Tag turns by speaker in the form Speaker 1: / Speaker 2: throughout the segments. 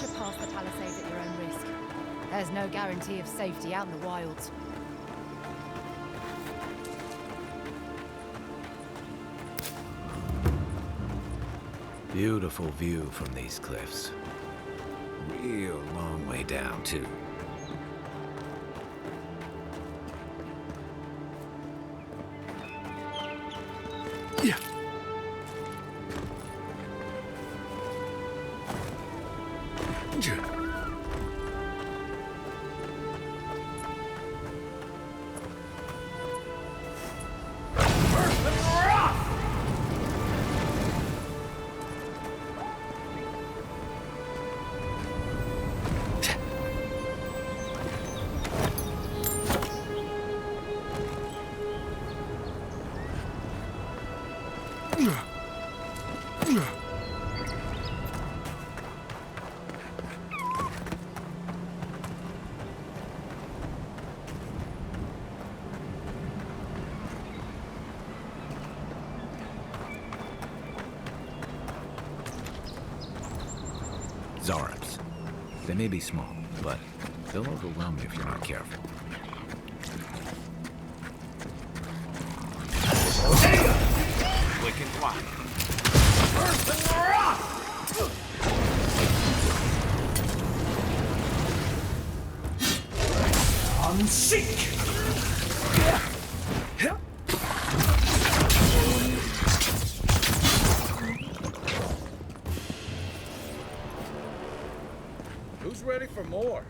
Speaker 1: venture past the palisades at your own risk. There's no guarantee of safety out in the wilds.
Speaker 2: Beautiful view from these cliffs. Real long way down, too. Yeah. Zarps. They may be small, but they'll overwhelm you if you're not careful. Wicked fly.
Speaker 3: Unseek!
Speaker 4: Who's ready for more?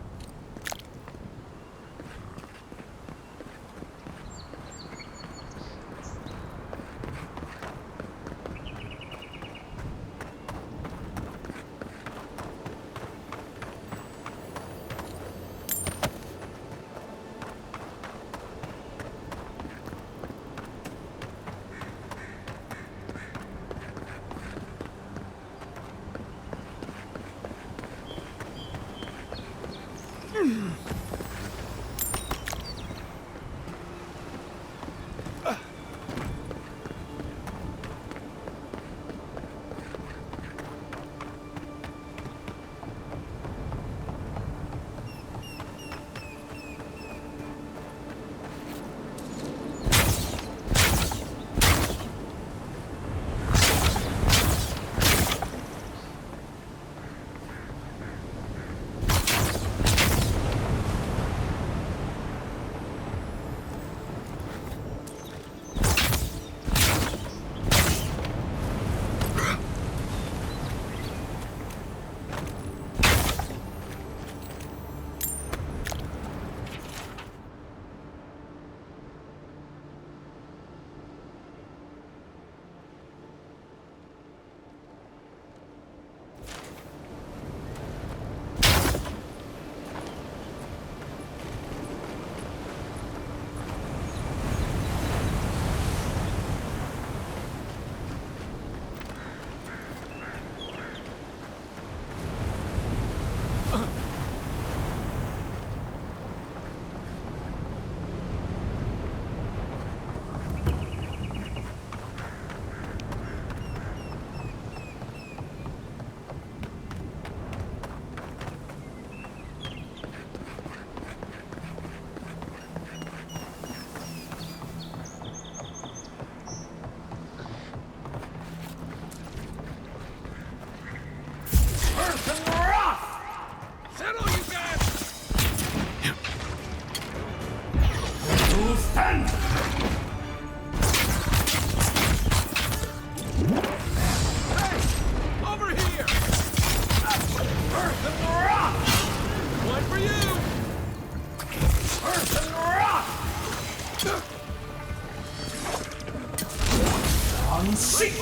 Speaker 3: Unseek!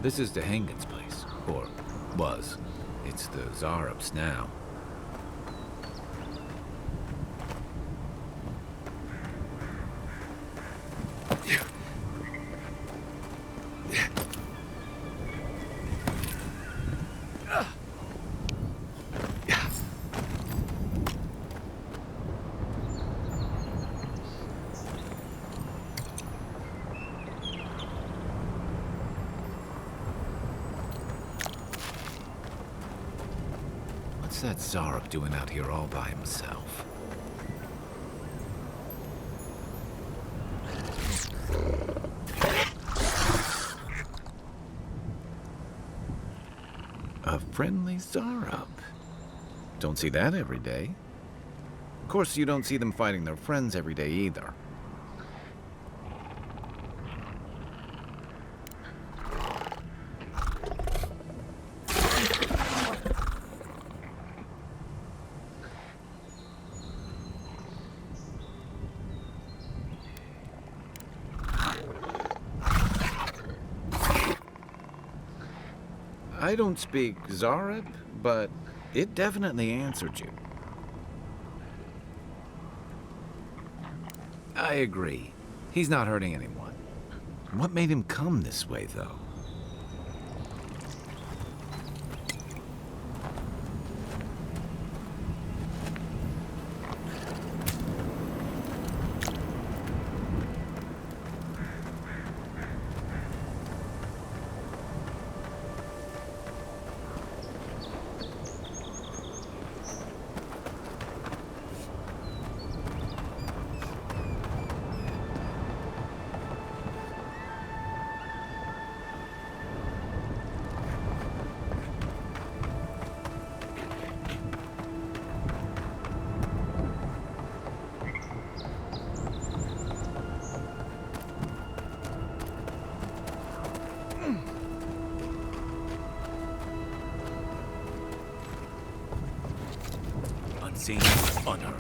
Speaker 2: This is the Hangen's place, or was. It's the Zarub's now. What's that Zarub doing out here all by himself? A friendly Zarub. Don't see that every day. Of course, you don't see them fighting their friends every day either. I don't speak Zarub, but it definitely answered you. I agree. He's not hurting anyone. What made him come this way, though? Unseen, unheard.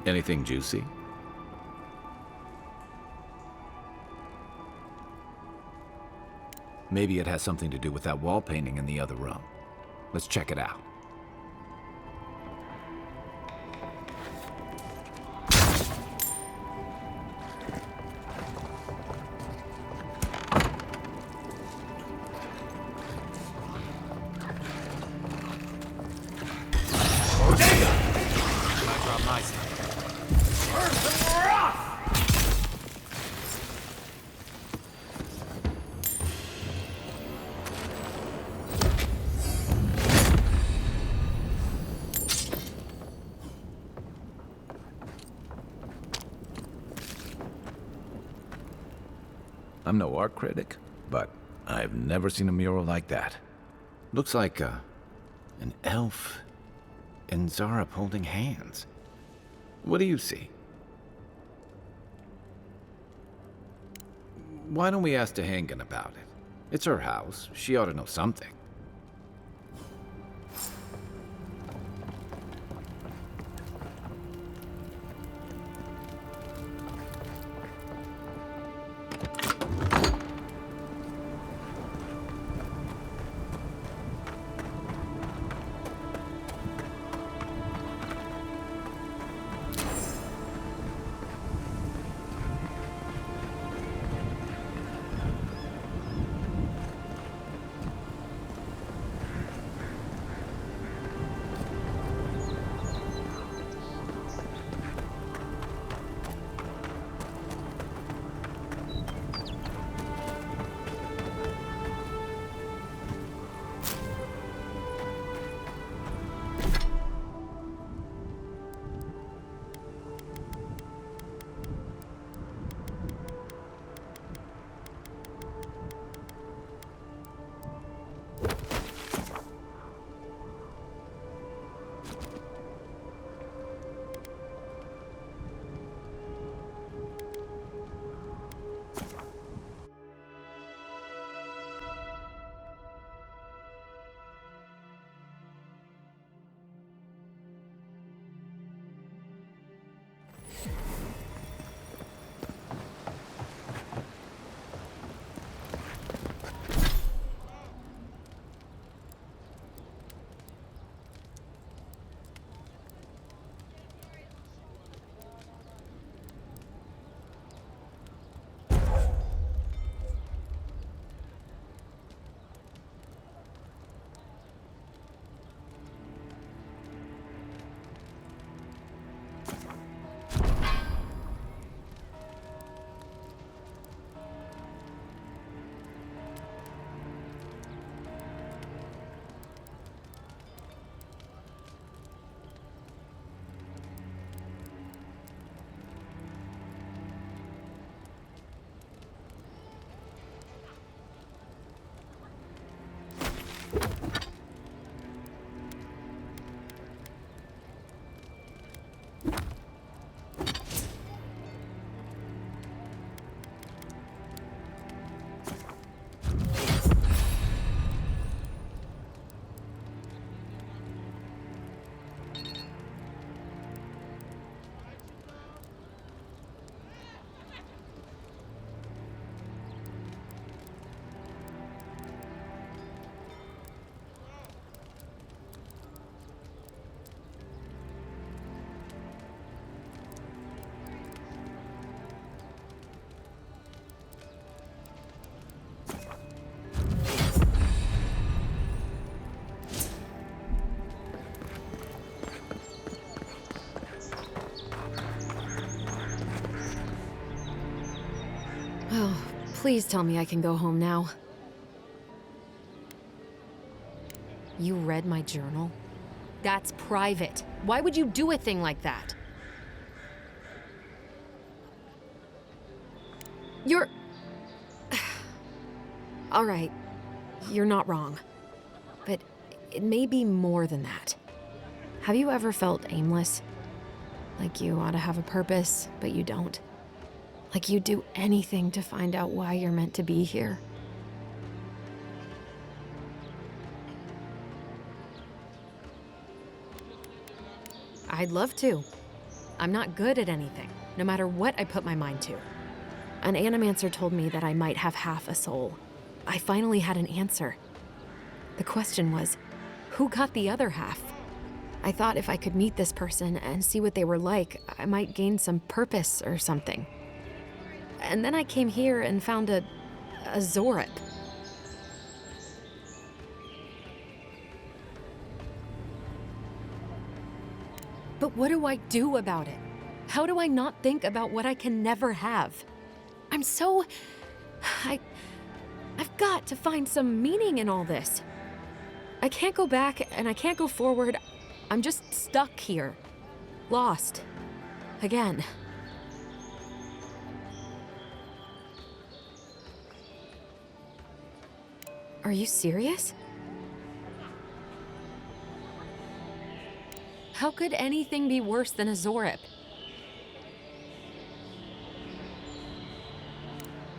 Speaker 2: Anything juicy? Maybe it has something to do with that wall painting in the other room. Let's check it out.
Speaker 5: I'm no art critic, but I've never seen a mural like that.
Speaker 2: Looks like an elf and Zara holding hands. What do you see? Why don't we ask Tehangan about it? It's her house. She ought to know something.
Speaker 6: Oh, please tell me I can go home now. You read my journal? That's private. Why would you do a thing like that? You're... All right, you're not wrong. But it may be more than that. Have you ever felt aimless? Like you ought to have a purpose, but you don't? Like you'd do anything to find out why you're meant to be here? I'd love to. I'm not good at anything, no matter what I put my mind to. An animancer told me that I might have half a soul. I finally had an answer. The question was, who got the other half? I thought if I could meet this person and see what they were like, I might gain some purpose or something. And then I came here and found a Zorip. But what do I do about it? How do I not think about what I can never have? I'm so... I've got to find some meaning in all this. I can't go back and I can't go forward. I'm just stuck here. Lost. Again. Are you serious? How could anything be worse than a Zorip?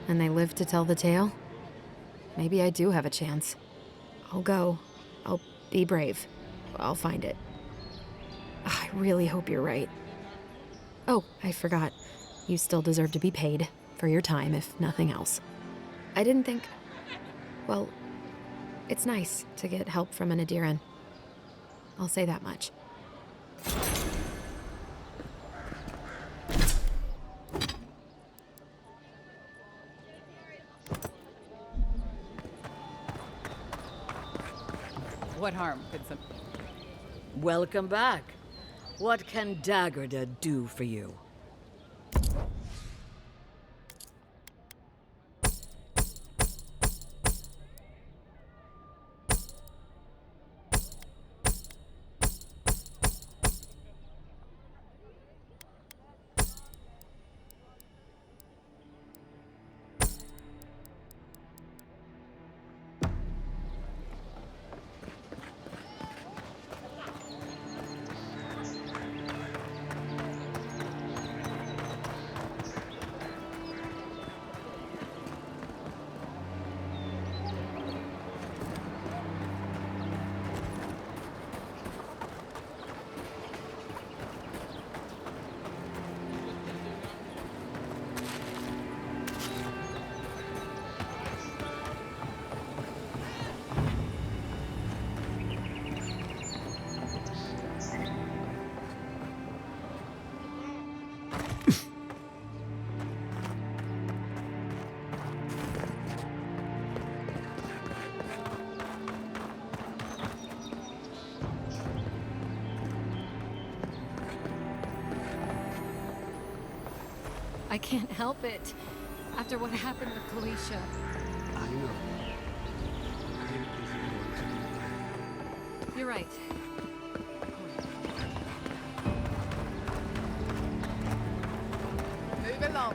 Speaker 6: And they live to tell the tale? Maybe I do have a chance. I'll go. I'll be brave. I'll find it. I really hope you're right. Oh, I forgot. You still deserve to be paid for your time, if nothing else. I didn't think... Well, it's nice to get help from an Adiran. I'll say that much.
Speaker 1: What harm could some...
Speaker 7: Welcome back. What can Daggerda do for you?
Speaker 1: I can't help it. After what happened with Kalisha.
Speaker 8: I know.
Speaker 1: You're right. Move along,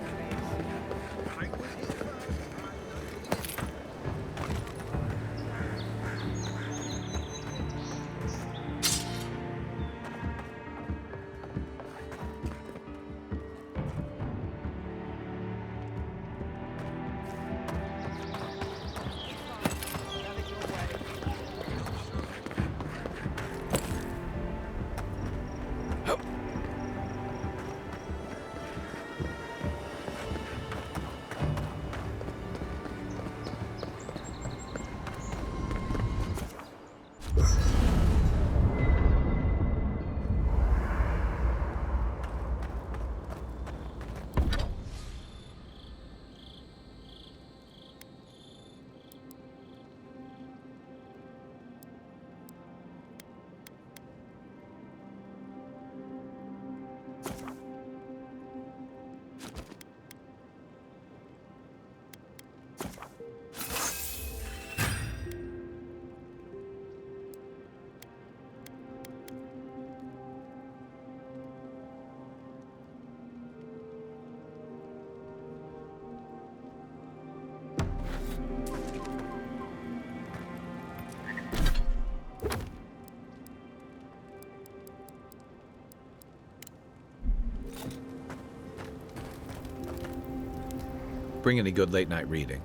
Speaker 2: Bring any good late night reading?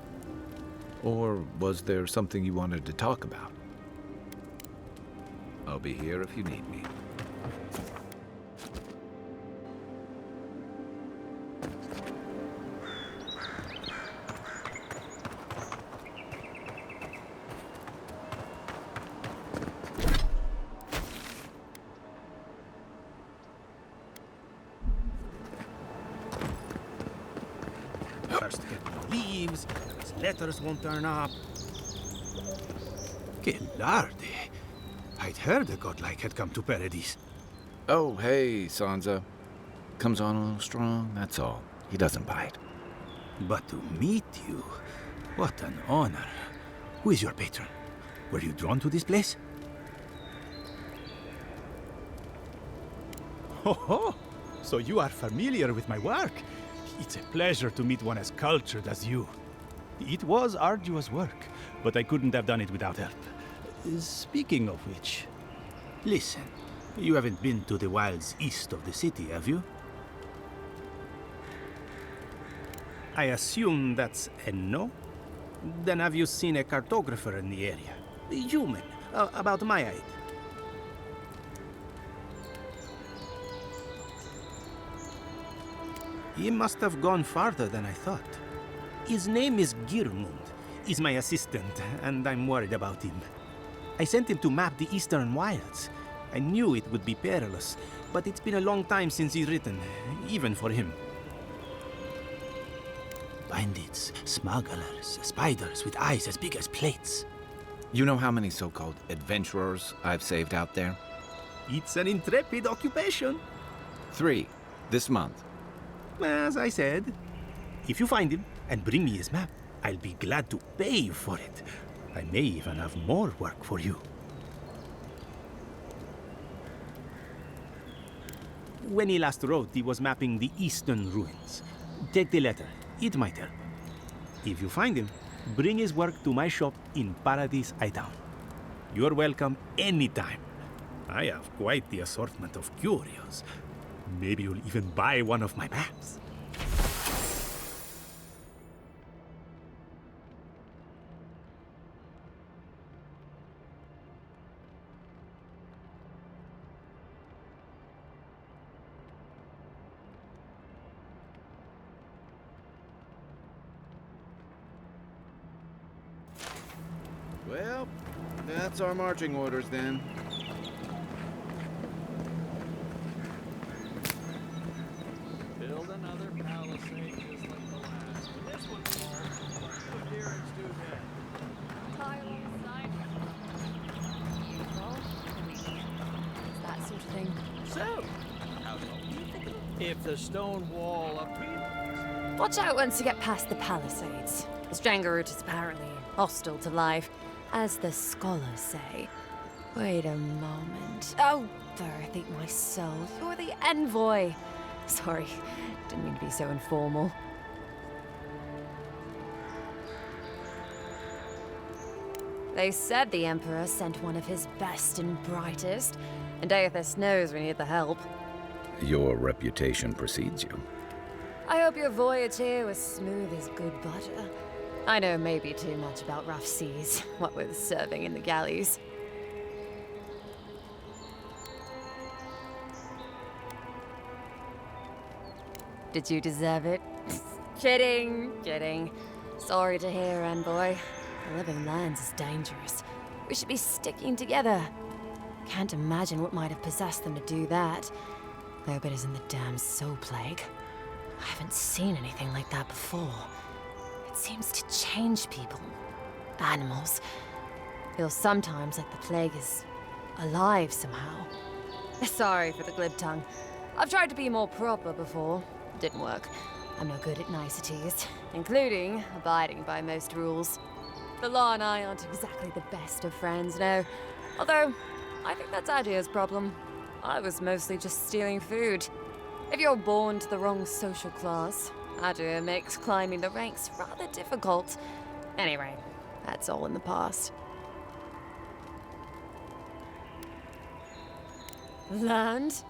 Speaker 2: Or was there something you wanted to talk about? I'll be here if you need me.
Speaker 8: First get the leaves, his letters won't turn up. Gelarde. I'd heard a godlike had come to Paradise.
Speaker 2: Oh, hey, Sansa. Comes on a little strong, that's all. He doesn't bite.
Speaker 8: But to meet you, what an honor. Who is your patron? Were you drawn to this place? Ho ho! So you are familiar with my work? It's a pleasure to meet one as cultured as you. It was arduous work, but I couldn't have done it without help. Speaking of which, listen, you haven't been to the wilds east of the city, have you? I assume that's a no? Then have you seen a cartographer in the area? A human, about my height. He must have gone farther than I thought. His name is Girmund. He's my assistant, and I'm worried about him. I sent him to map the eastern wilds. I knew it would be perilous, but it's been a long time since he's written, even for him. Bandits, smugglers, spiders with eyes as big as plates.
Speaker 2: You know how many so-called adventurers I've saved out there?
Speaker 8: It's an intrepid occupation.
Speaker 2: 3, this month.
Speaker 8: As I said, if you find him and bring me his map, I'll be glad to pay you for it. I may even have more work for you. When he last wrote, he was mapping the eastern ruins. Take the letter. It might help. If you find him, bring his work to my shop in Paradise Town. You're welcome anytime. I have quite the assortment of curios. Maybe you'll even buy one of my maps.
Speaker 2: Well, that's our marching orders then.
Speaker 4: Build another palisade just like the last. When this one falls, put here and do that.
Speaker 1: That sort of thing.
Speaker 4: So, if the stone wall up here...
Speaker 1: Watch out once you get past the palisades. The Strangerroot is apparently hostile to life, as the scholars say. Wait a moment. Oh, Verith, eat my soul. You're the envoy. Sorry, didn't mean to be so informal. They said the Emperor sent one of his best and brightest, and Aethys knows we need the help.
Speaker 5: Your reputation precedes you.
Speaker 1: I hope your voyage here was smooth as good butter. I know maybe too much about rough seas, what with serving in the galleys. Did you deserve it? Kidding, kidding. Sorry to hear, envoy. The living lands is dangerous. We should be sticking together. Can't imagine what might have possessed them to do that. I hope it isn't the damn soul plague. I haven't seen anything like that before. It seems to change people. Animals. Feels sometimes like the plague is alive somehow. Sorry for the glib tongue. I've tried to be more proper before. Didn't work. I'm no good at niceties, including abiding by most rules. The law and I aren't exactly the best of friends, no. Although, I think that's Adia's problem. I was mostly just stealing food. If you're born to the wrong social class, Adia makes climbing the ranks rather difficult. Anyway, that's all in the past. Land?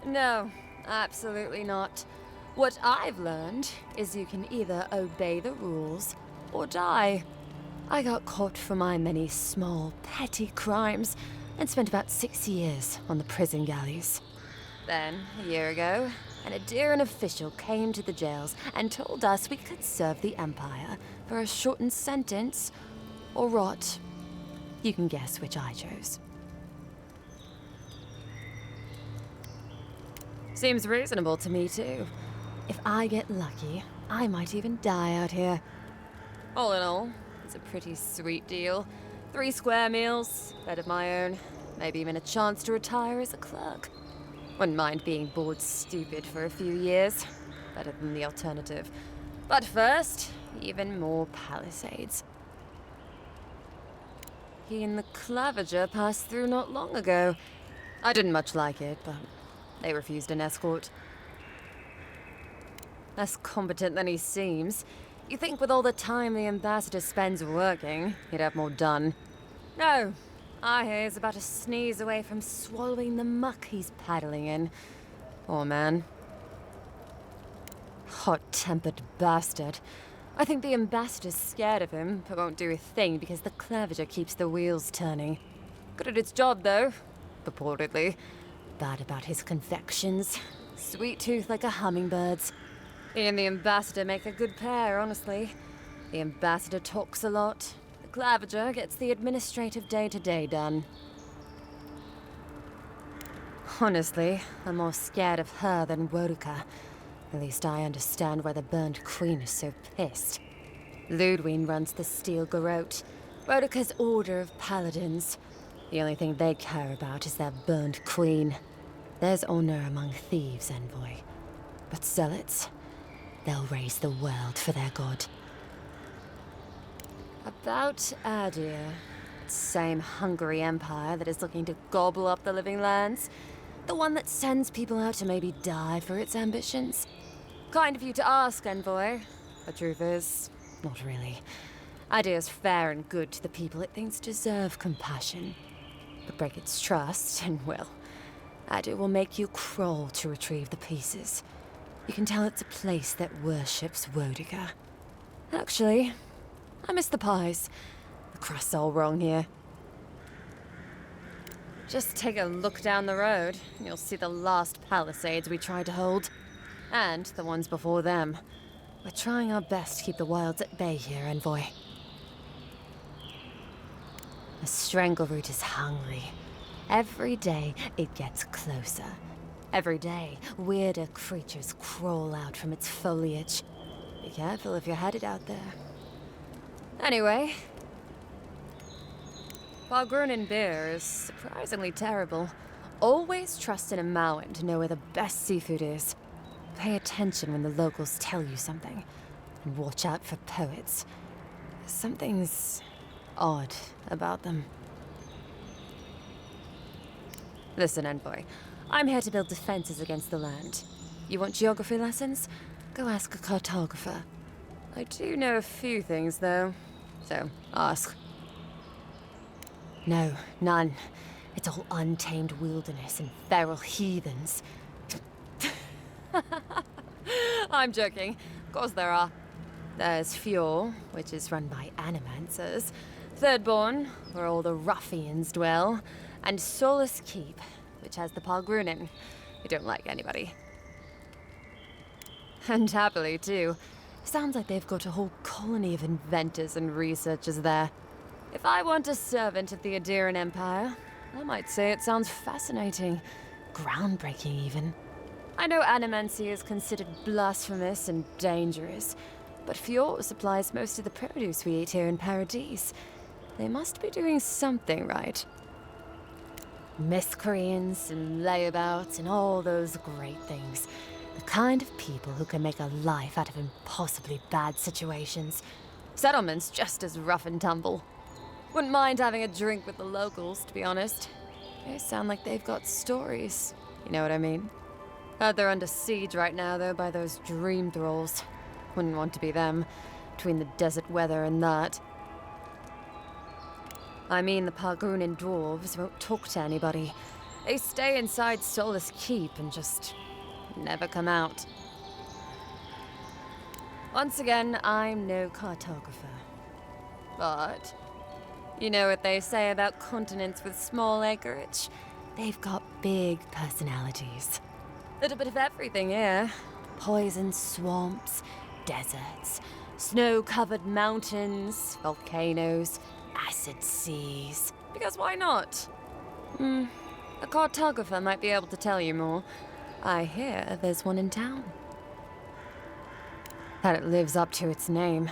Speaker 1: No, absolutely not. What I've learned is you can either obey the rules or die. I got caught for my many small, petty crimes and spent about 6 years on the prison galleys. Then, a year ago, an Adiran official came to the jails and told us we could serve the Empire for a shortened sentence or rot. You can guess which I chose. Seems reasonable to me, too. If I get lucky, I might even die out here. All in all, it's a pretty sweet deal. 3 square meals, bed of my own, maybe even a chance to retire as a clerk. Wouldn't mind being bored stupid for a few years. Better than the alternative. But first, even more palisades. He and the Clavager passed through not long ago. I didn't much like it, but they refused an escort. Less competent than he seems, You think with all the time the ambassador spends working, he'd have more done. No, I hear he's about to sneeze away from swallowing the muck he's paddling in. Poor man. Hot-tempered bastard. I think the ambassador's scared of him, but won't do a thing because the Clavager keeps the wheels turning. Good at its job, though. Purportedly. Bad about his confections. Sweet tooth like a hummingbird's. He and the ambassador make a good pair, honestly. The ambassador talks a lot. The Clavager gets the administrative day-to-day done. Honestly, I'm more scared of her than Woduka. At least I understand why the Burned Queen is so pissed. Ludwig runs the Steel Garrote, Woduka's order of paladins. The only thing they care about is their Burned Queen. There's honor among thieves, envoy. But zealots, they'll raise the world for their god. About Adir, same hungry empire that is looking to gobble up the living lands. The one that sends people out to maybe die for its ambitions. Kind of you to ask, envoy. The truth is, not really. Adir's fair and good to the people it thinks deserve compassion. But break its trust, and well, Adir will make you crawl to retrieve the pieces. You can tell it's a place that worships Woduka. Actually, I miss the pies. The crust's all wrong here. Just take a look down the road, and you'll see the last palisades we tried to hold. And the ones before them. We're trying our best to keep the wilds at bay here, envoy. The Strangleroot is hungry. Every day, it gets closer. Every day, weirder creatures crawl out from its foliage. Be careful if you're headed out there. Anyway, Balgrunin beer is surprisingly terrible. Always trust in a Mauen to know where the best seafood is. Pay attention when the locals tell you something. And watch out for poets. Something's odd about them. Listen, envoy. I'm here to build defenses against the land. You want geography lessons? Go ask a cartographer. I do know a few things, though. So, ask. No, none. It's all untamed wilderness and feral heathens. I'm joking. Of course there are. There's Fjord, which is run by animancers. Thirdborn, where all the ruffians dwell. And Solus Keep, which has the Palgrunin, who don't like anybody. And happily, too. Sounds like they've got a whole colony of inventors and researchers there. If I want a servant of the Adiran Empire, I might say it sounds fascinating. Groundbreaking, even. I know animancy is considered blasphemous and dangerous, but Fjord supplies most of the produce we eat here in Paradise. They must be doing something right. Miscreants and layabouts and all those great things. The kind of people who can make a life out of impossibly bad situations. Settlements just as rough and tumble. Wouldn't mind having a drink with the locals, to be honest. They sound like they've got stories. You know what I mean? Heard they're under siege right now, though, by those dream thralls. Wouldn't want to be them, between the desert weather and that. I mean, the Palgrunin dwarves won't talk to anybody. They stay inside Solus Keep and just never come out. Once again, I'm no cartographer. But you know what they say about continents with small acreage? They've got big personalities. Little bit of everything here. Poison swamps, deserts, snow-covered mountains, volcanoes, acid seas. Because why not? A cartographer might be able to tell you more. I hear there's one in town. That it lives up to its name.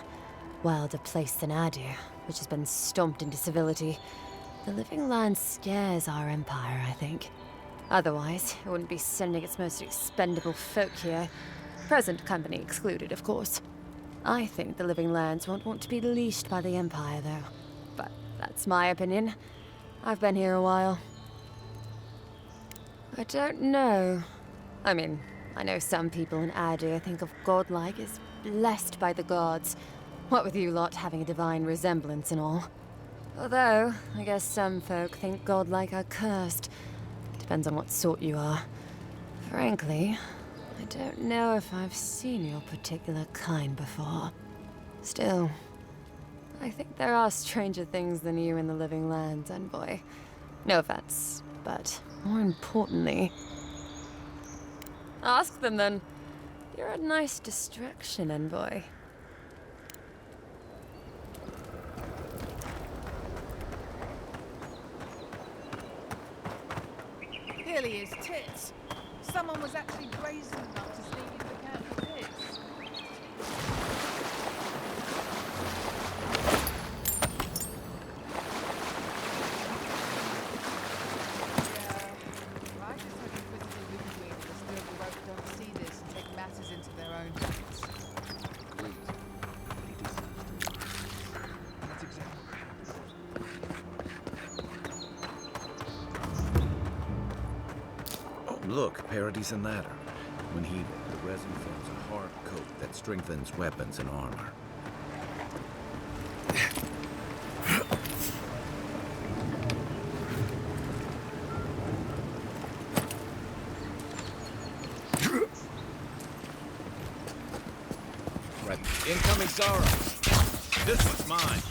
Speaker 1: Wilder place than Adir, which has been stomped into civility. The living land scares our empire, I think. Otherwise, it wouldn't be sending its most expendable folk here. Present company excluded, of course. I think the living lands won't want to be leashed by the empire, though. But that's my opinion. I've been here a while. I don't know. I mean, I know some people in Adir think of godlike as blessed by the gods. What with you lot having a divine resemblance and all. Although, I guess some folk think godlike are cursed. Depends on what sort you are. Frankly, I don't know if I've seen your particular kind before. Still, I think there are stranger things than you in the living lands, Envoy. No offense, but more importantly... Ask them then. You're a nice distraction, Envoy.
Speaker 9: Hilly is tits. Someone was actually brazen enough to sneak into the camp for this. Yeah. I just hope the physical wing and the still baroque don't see this and take matters into their own hands.
Speaker 3: That's exactly what happened.
Speaker 2: Oh, look, Parody's and ladder. When heated, the resin forms a hard coat that strengthens weapons and armor. Right. Incoming Zara. This one's mine.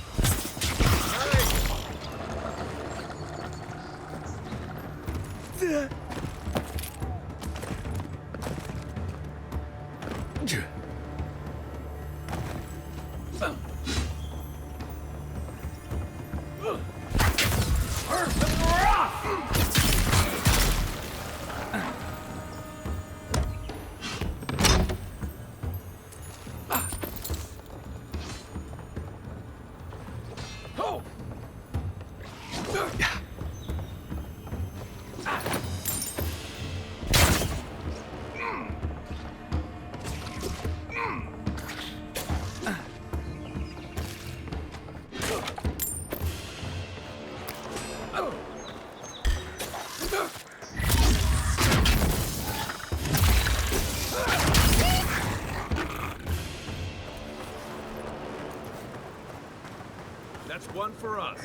Speaker 4: That's one for us.